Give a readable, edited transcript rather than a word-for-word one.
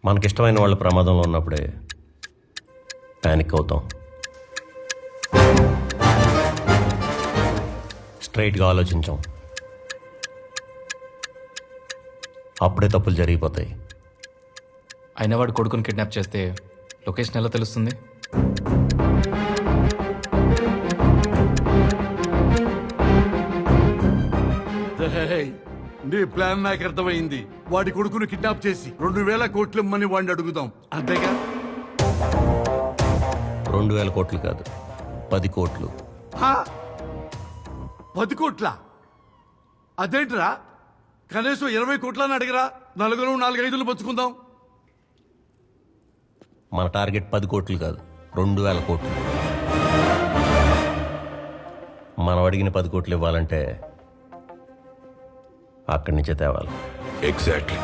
మనకిష్టమైన వాళ్ళ ప్రమాదంలో ఉన్నప్పుడే ప్యానిక్ అవుతాం. స్ట్రైట్గా ఆలోచించాం, అప్పుడే తప్పులు జరిగిపోతాయి. అయిన వాడు కొడుకుని కిడ్నాప్ చేస్తే లొకేషన్ ఎలా తెలుస్తుంది? రేయ్, నీ ప్లాన్ నాకు అర్థమైంది. వాడి కొడుకును కిడ్నాప్ చేసి 2,000 కోట్లు ఇమ్మని వాడిని అడుగుదాం, అంతేగా? 2,000 కోట్లు కాదు, 10 కోట్లు. హా? 10 కోట్ల? అదేంట్రా, కనీసం 20 కోట్లని అడిగరా, 4-5 పంచుకుందాం. మన టార్గెట్ 10 కోట్లు కాదు, 2,000 కోట్లు. మనం అడిగిన 10 కోట్లు ఇవ్వాలంటే అక్కడి నుంచే తేవాలి. ఎగ్జాక్ట్లీ.